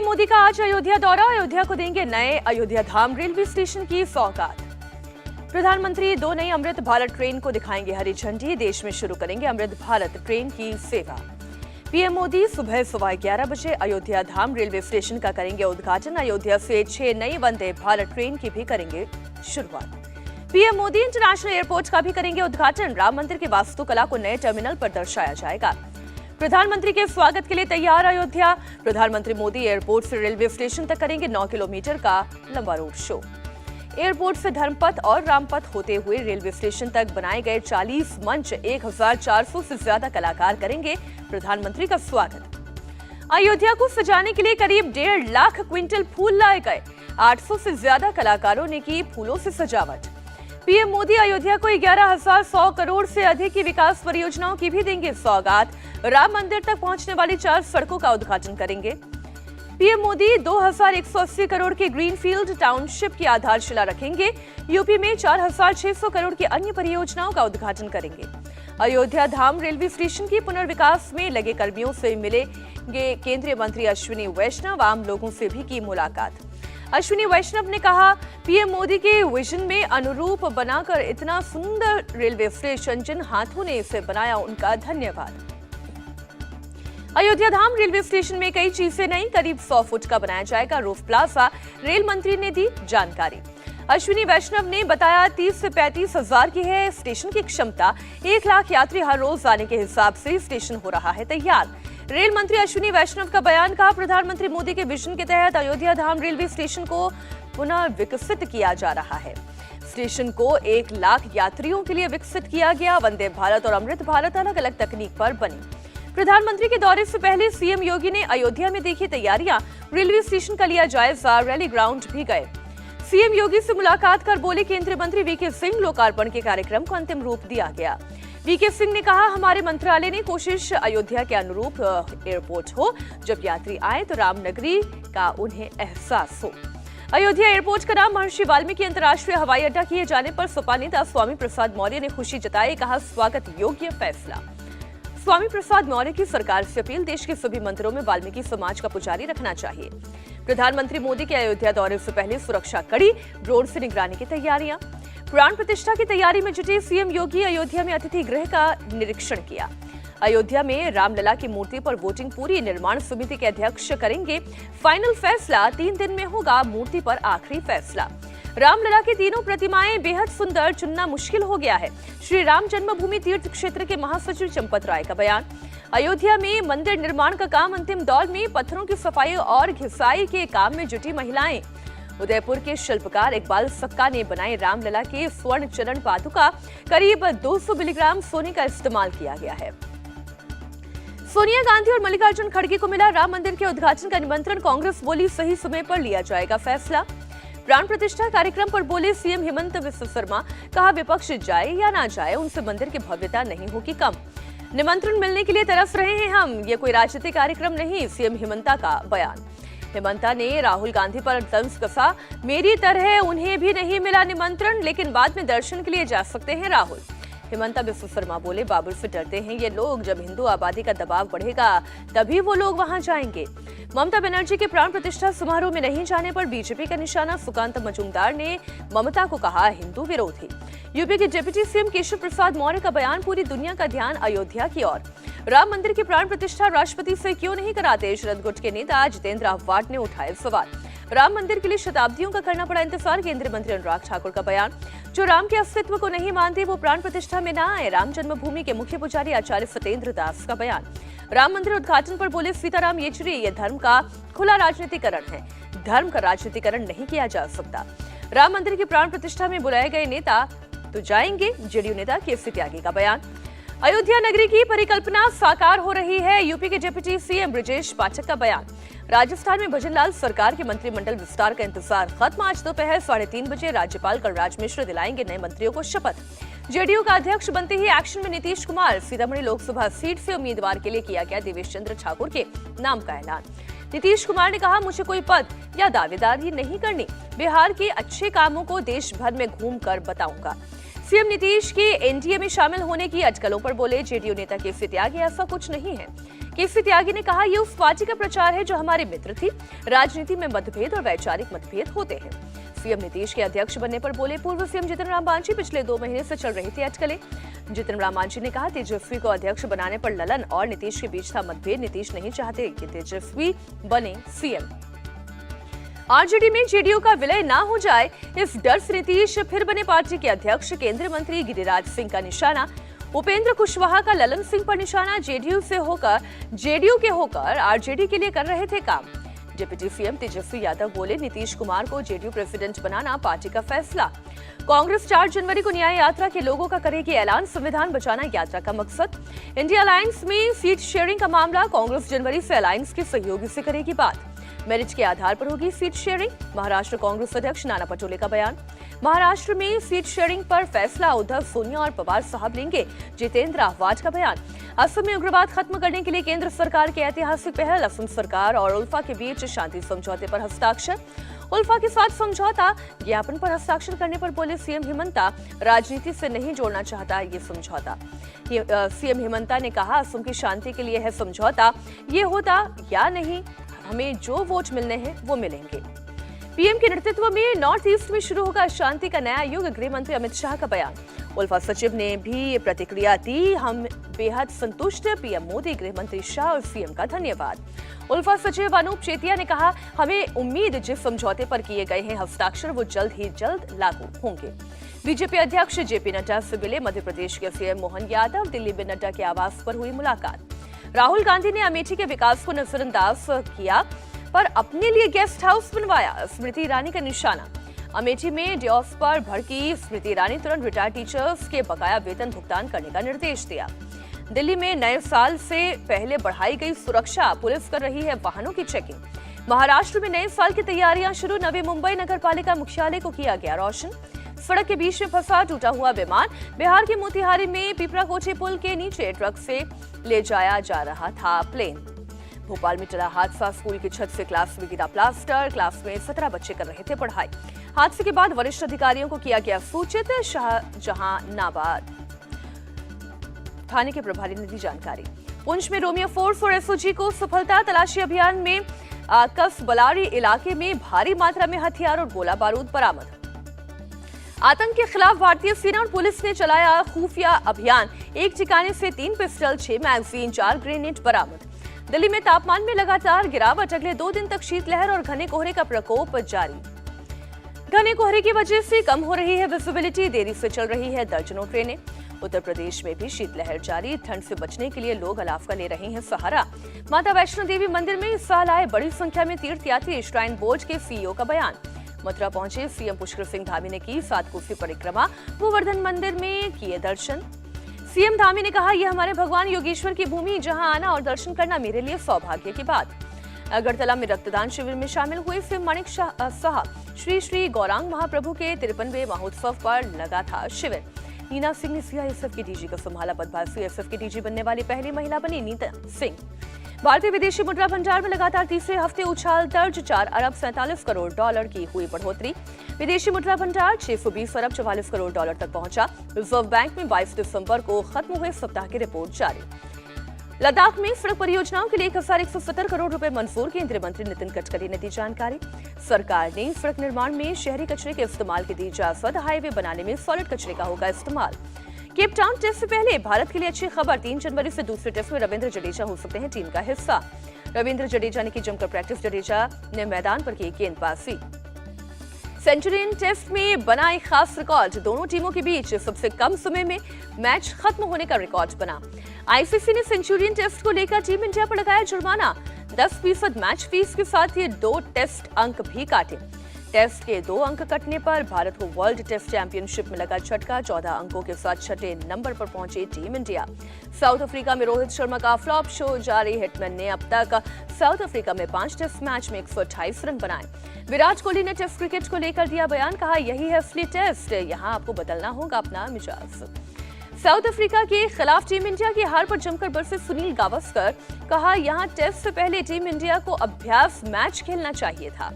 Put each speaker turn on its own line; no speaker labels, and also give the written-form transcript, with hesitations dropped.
मोदी का आज अयोध्या दौरा, अयोध्या को देंगे नए अयोध्या धाम रेलवे स्टेशन की सौगात। प्रधानमंत्री 2 नई अमृत भारत ट्रेन को दिखाएंगे हरी झंडी, देश में शुरू करेंगे अमृत भारत ट्रेन की सेवा। पीएम मोदी सुबह 11:15 बजे अयोध्या धाम रेलवे स्टेशन का करेंगे उद्घाटन, अयोध्या से 6 नई वंदे भारत ट्रेन की भी करेंगे शुरुआत। पीएम मोदी इंटरनेशनल एयरपोर्ट का भी करेंगे उद्घाटन, राम मंदिर की वास्तुकला को नए टर्मिनल पर दर्शाया जाएगा। प्रधानमंत्री के स्वागत के लिए तैयार अयोध्या, प्रधानमंत्री मोदी एयरपोर्ट से रेलवे स्टेशन तक करेंगे 9 किलोमीटर का लंबा रोड शो। एयरपोर्ट से धर्मपथ और रामपथ होते हुए रेलवे स्टेशन तक बनाए गए 40 मंच 1400 से ज्यादा कलाकार करेंगे प्रधानमंत्री का स्वागत। अयोध्या को सजाने के लिए करीब 1.5 लाख क्विंटल फूल लाए गए, 800 से ज्यादा कलाकारों ने की फूलों से सजावट। पीएम मोदी अयोध्या को 11,100 करोड़ से अधिक की विकास परियोजनाओं की भी देंगे सौगात, राम मंदिर तक पहुंचने वाली 4 सड़कों का उद्घाटन करेंगे। पीएम मोदी 2,180 करोड़ के ग्रीनफील्ड टाउनशिप की आधारशिला रखेंगे, यूपी में 4,600 करोड़ की अन्य परियोजनाओं का उद्घाटन करेंगे। अयोध्या धाम रेलवे स्टेशन की पुनर्विकास में लगे कर्मियों से मिलेंगे केंद्रीय मंत्री अश्विनी वैष्णव, आम लोगों से भी की मुलाकात। अश्विनी वैष्णव ने कहा, पीएम मोदी के विजन में अनुरूप बनाकर इतना सुंदर रेलवे स्टेशन जिन हाथों ने इसे बनाया उनका धन्यवाद। अयोध्या धाम रेलवे स्टेशन में कई चीजें नई, करीब 100 फुट का बनाया जाएगा रूफ प्लाजा, रेल मंत्री ने दी जानकारी। अश्विनी वैष्णव ने बताया 30 से 35 हजार की है स्टेशन की क्षमता, 1 लाख यात्री हर रोज आने के हिसाब से स्टेशन हो रहा है तैयार। रेल मंत्री अश्विनी वैष्णव का बयान, कहा प्रधानमंत्री मोदी के विजन के तहत अयोध्या धाम रेलवे स्टेशन को पुनः विकसित किया जा रहा है। स्टेशन को 1 लाख यात्रियों के लिए विकसित किया गया, वंदे भारत और अमृत भारत अलग अलग तकनीक पर बनी। प्रधानमंत्री के दौरे से पहले सीएम योगी ने अयोध्या में देखी तैयारियां, रेलवे स्टेशन का लिया जायजा, रैली ग्राउंड भी गए। सीएम योगी से मुलाकात कर बोले केंद्रीय मंत्री वीके सिंह, लोकार्पण के कार्यक्रम को अंतिम रूप दिया गया। वीके सिंह ने कहा, हमारे मंत्रालय ने कोशिश अयोध्या के अनुरूप एयरपोर्ट हो, जब यात्री आए तो रामनगरी का उन्हें एहसास हो। अयोध्या एयरपोर्ट का नाम महर्षि वाल्मीकि अंतर्राष्ट्रीय हवाई अड्डा किए जाने पर सपा नेता स्वामी प्रसाद मौर्य ने खुशी जताई, कहा स्वागत योग्य फैसला। स्वामी प्रसाद मौर्य की सरकार से अपील, देश के सभी मंदिरों में वाल्मीकि समाज का पुजारी रखना चाहिए। प्रधानमंत्री मोदी के अयोध्या दौरे से पहले सुरक्षा कड़ी, ड्रोन से निगरानी की तैयारियां। प्राण प्रतिष्ठा की तैयारी में जुटे सीएम योगी अयोध्या में अतिथि गृह का निरीक्षण किया। अयोध्या में रामलला की मूर्ति पर वोटिंग पूरी, निर्माण समिति के अध्यक्ष करेंगे फाइनल फैसला, 3 दिन में होगा मूर्ति पर आखिरी फैसला। रामलला की तीनों प्रतिमाएं बेहद सुंदर, चुनना मुश्किल हो गया है, श्री राम जन्मभूमि तीर्थ क्षेत्र के महासचिव चंपत राय का बयान। अयोध्या में मंदिर निर्माण का काम अंतिम दौर में, पत्थरों की सफाई और घिसाई के काम में जुटी महिलाएं। उदयपुर के शिल्पकार इकबाल सक्का ने बनाए रामलला के स्वर्ण चरण पादुका, करीब 200 मिलीग्राम सोने का इस्तेमाल किया गया है। सोनिया गांधी और मल्लिकार्जुन खड़गे को मिला राम मंदिर के उद्घाटन का निमंत्रण, कांग्रेस बोली सही समय पर लिया जाएगा फैसला। प्राण प्रतिष्ठा कार्यक्रम पर बोले सीएम हेमंत बिस्व शर्मा, कहा विपक्ष जाए या ना जाए उनसे मंदिर की भव्यता नहीं होगी कम। निमंत्रण मिलने के लिए तरस रहे हैं हम, ये कोई राजनीतिक कार्यक्रम नहीं, सीएम हेमंता का बयान। हेमंता ने राहुल गांधी पर तंज कसा, मेरी तरह उन्हें भी नहीं मिला निमंत्रण, लेकिन बाद में दर्शन के लिए जा सकते हैं राहुल। हेमंता बिस्व शर्मा बोले, बाबर से डरते हैं ये लोग, जब हिंदू आबादी का दबाव बढ़ेगा तभी वो लोग वहां जाएंगे। ममता बनर्जी के प्राण प्रतिष्ठा समारोह में नहीं जाने पर बीजेपी का निशाना, सुकांत मजूमदार ने ममता को कहा हिंदू विरोधी। यूपी के डिप्टी सीएम केशव प्रसाद मौर्य का बयान, पूरी दुनिया का ध्यान अयोध्या की ओर। राम मंदिर की प्राण प्रतिष्ठा राष्ट्रपति से क्यों नहीं कराते, शरद गुट के नेता जितेंद्र आव्हाड ने उठाए सवाल। राम मंदिर के लिए शताब्दियों का करना पड़ा इंतजार, केंद्रीय मंत्री अनुराग ठाकुर का बयान। जो राम के अस्तित्व को नहीं मानते वो प्राण प्रतिष्ठा में न आए, राम जन्मभूमि के मुख्य पुजारी आचार्य सत्येंद्र दास का बयान। राम मंदिर उद्घाटन पर बोले सीताराम येचुरी, ये धर्म का खुला राजनीतिकरण है, धर्म का राजनीतिकरण नहीं किया जा सकता। राम मंदिर की प्राण प्रतिष्ठा में बुलाए गए नेता तो जाएंगे, जेडीयू नेता केसी त्यागी का बयान। अयोध्या नगरी की परिकल्पना साकार हो रही है, यूपी के डिप्टी सीएम ब्रजेश पाठक का बयान। राजस्थान में भजनलाल सरकार के मंत्रिमंडल विस्तार का इंतजार खत्म, आज दोपहर 3:30 बजे राज्यपाल कलराज मिश्र दिलाएंगे नए मंत्रियों को शपथ। जेडीयू का अध्यक्ष बनते ही एक्शन में नीतीश कुमार, सीतामढ़ी लोकसभा सीट से उम्मीदवार के लिए किया गया देवेश चंद्र ठाकुर के नाम का ऐलान। नीतीश कुमार ने कहा, मुझे कोई पद या दावेदारी नहीं करनी, बिहार के अच्छे कामों को देश भर में घूम कर बताऊंगा। सीएम नीतीश के एनडीए में शामिल होने की अटकलों पर बोले जेडीयू नेता केसी त्यागी, ऐसा कुछ नहीं है। केसी त्यागी ने कहा, ये उस पार्टी का प्रचार है जो हमारी मित्र थी। राजनीति में मतभेद और वैचारिक मतभेद होते हैं। सीएम नीतीश के अध्यक्ष बनने पर बोले पूर्व सीएम जितन राम मांझी, पिछले 2 महीने से चल रही थी अटकलें। जितन राम मांझी ने कहा, तेजस्वी को अध्यक्ष बनाने पर ललन और नीतीश के बीच था मतभेद। नीतीश नहीं चाहते कि तेजस्वी बने सीएम। आरजेडी में जेडीयू का विलय ना हो जाए, इस डर से नीतीश फिर बने पार्टी के अध्यक्ष। केंद्रीय मंत्री गिरिराज सिंह का निशाना, उपेंद्र कुशवाहा का ललन सिंह पर निशाना। जेडीयू के होकर आरजेडी के लिए कर रहे थे काम। डिप्टी सीएम तेजस्वी यादव बोले, नीतीश कुमार को जेडीयू प्रेसिडेंट बनाना पार्टी का फैसला। कांग्रेस 4 जनवरी को न्याय यात्रा के लोगों का करेगी ऐलान, संविधान बचाना यात्रा का मकसद। इंडिया अलायंस में सीट शेयरिंग का मामला, कांग्रेस जनवरी से अलायंस के सहयोगी से करेगी बात। मेरिट के आधार पर होगी सीट शेयरिंग। महाराष्ट्र कांग्रेस अध्यक्ष नाना पटोले का बयान, महाराष्ट्र में सीट शेयरिंग पर फैसला उद्धव, सोनिया और पवार साहब लेंगे। जितेंद्र आहवाज का बयान, असम में उग्रवाद खत्म करने के लिए केंद्र सरकार की ऐतिहासिक पहल। असम सरकार और उल्फा के बीच शांति समझौते पर हस्ताक्षर। उल्फा के साथ समझौता ज्ञापन पर हस्ताक्षर करने पर बोले सीएम हिमंता, राजनीति से नहीं जोड़ना चाहता ये समझौता। सीएम हिमंता ने कहा, असम की शांति के लिए है समझौता, ये होता या नहीं, हमें जो वोट मिलने हैं वो मिलेंगे। पीएम के नेतृत्व में नॉर्थ ईस्ट में शुरू होगा शांति का नया युग, गृह मंत्री अमित शाह का बयान। उल्फा सचिव ने भी प्रतिक्रिया दी, हम बेहद संतुष्ट, पीएम मोदी, गृह मंत्री शाह और सीएम का धन्यवाद। उल्फा सचिव अनूप चेतिया ने कहा, हमें उम्मीद जिस समझौते पर किए गए हैं हस्ताक्षर वो जल्द ही जल्द लागू होंगे। बीजेपी अध्यक्ष जेपी नड्डा से मिले मध्य प्रदेश के सीएम मोहन यादव, दिल्ली में नड्डा के आवास पर हुई मुलाकात। राहुल गांधी ने अमेठी के विकास को नजरअंदाज किया पर अपने लिए गेस्ट हाउस बनवाया, स्मृति ईरानी का निशाना। अमेठी में डे ऑफ पर भड़की स्मृति ईरानी तुरंत रिटायर्ड टीचर्स के बकाया वेतन भुगतान करने का निर्देश दिया। दिल्ली में नए साल से पहले बढ़ाई गई सुरक्षा, पुलिस कर रही है वाहनों की चेकिंग। महाराष्ट्र में नए साल की तैयारियां शुरू, नवी मुंबई नगर पालिका मुख्यालय को किया गया रोशन। सड़क के बीच में फंसा टूटा हुआ विमान, बिहार के मोतिहारी में पिपराकोठी पुल के नीचे ट्रक से ले जाया जा रहा था प्लेन। भोपाल में चला हादसा, स्कूल की छत से क्लास में गिरा प्लास्टर, क्लास में 17 बच्चे कर रहे थे पढ़ाई। हादसे के बाद वरिष्ठ अधिकारियों को किया गया सूचित, शाहजहानाबाद थाने के प्रभारी ने दी जानकारी। पुंछ में रोमियो फोर्स और एसओजी को सफलता, तलाशी अभियान में कसबलारी इलाके में भारी मात्रा में हथियार और गोला बारूद बरामद। आतंक के खिलाफ भारतीय सेना और पुलिस ने चलाया खुफिया अभियान, एक ठिकाने से 3 पिस्टल, 6 मैगजीन, 4 ग्रेनेड बरामद। दिल्ली में तापमान में लगातार गिरावट, अगले 2 दिन तक शीतलहर और घने कोहरे का प्रकोप जारी। घने कोहरे की वजह से कम हो रही है विजिबिलिटी, देरी से चल रही है दर्जनों ट्रेनें। उत्तर प्रदेश में भी शीतलहर जारी, ठंड से बचने के लिए लोग अलाव का ले रहे हैं सहारा। माता वैष्णो देवी मंदिर में इस साल आए बड़ी संख्या में तीर्थयात्री, श्राइन बोर्ड के सीईओ का बयान। मथुरा पहुंचे सीएम पुष्कर सिंह धामी ने की 7 कोसी परिक्रमा, गोवर्धन मंदिर में किए दर्शन। सीएम धामी ने कहा, यह हमारे भगवान योगेश्वर की भूमि, जहां आना और दर्शन करना मेरे लिए सौभाग्य की बात। अगरतला में रक्तदान शिविर में शामिल हुए सीएम माणिक साहब, श्री श्री गौरांग महाप्रभु के 53वें महोत्सव पर लगा था शिविर। नीना सिंह ने सीआईएसएफ की डीजी का संभाला पदभार, सीआईएसएफ की डीजी बनने वाली पहली महिला बनी नीना सिंह। भारतीय विदेशी मुद्रा भंडार में लगातार तीसरे हफ्ते उछाल दर्ज, 4 अरब 47 करोड़ डॉलर की हुई बढ़ोतरी। विदेशी मुद्रा भंडार 620 अरब 44 करोड़ डॉलर तक पहुंचा। रिजर्व बैंक में 22 दिसंबर को खत्म हुए सप्ताह की रिपोर्ट जारी। लद्दाख में सड़क परियोजनाओं के लिए 1170 करोड़ रुपए मंजूर, केंद्रीय मंत्री नितिन गडकरी ने दी जानकारी। सरकार ने सड़क निर्माण में शहरी कचरे के इस्तेमाल की दी इजाजत, हाईवे बनाने में सॉलिड कचरे का होगा इस्तेमाल। केप टाउन टेस्ट से पहले भारत के लिए अच्छी खबर, 3 जनवरी से दूसरे टेस्ट में रविंद्र जडेजा हो सकते हैं टीम का हिस्सा। रविंद्र जडेजा ने की जमकर प्रैक्टिस, जडेजा ने मैदान पर की गेंदबाजी। सेंचुरियन टेस्ट में बना एक खास रिकॉर्ड, दोनों टीमों के बीच सबसे कम समय में मैच खत्म होने का रिकॉर्ड बना। आईसीसी ने सेंचुरियन टेस्ट को लेकर टीम इंडिया पर लगाया जुर्माना, 10% मैच फीस के साथ ही 2 टेस्ट अंक भी काटे। टेस्ट के 2 अंक कटने पर भारत को वर्ल्ड टेस्ट चैंपियनशिप में लगा झटका, 14 अंकों के साथ 6ठे नंबर पर पहुंची टीम इंडिया। साउथ अफ्रीका में रोहित शर्मा का फ्लॉप शो जारी, हिटमैन ने अब तक साउथ अफ्रीका में 5 टेस्ट मैच में 128 रन बनाए। विराट कोहली ने टेस्ट क्रिकेट को लेकर दिया बयान, कहा यही है असली टेस्ट, यहाँ आपको बदलना होगा अपना मिजाज। साउथ अफ्रीका के खिलाफ टीम इंडिया की हार पर जमकर बरसे सुनील गावस्कर, कहा यहां टेस्ट से पहले टीम इंडिया को अभ्यास मैच खेलना चाहिए था।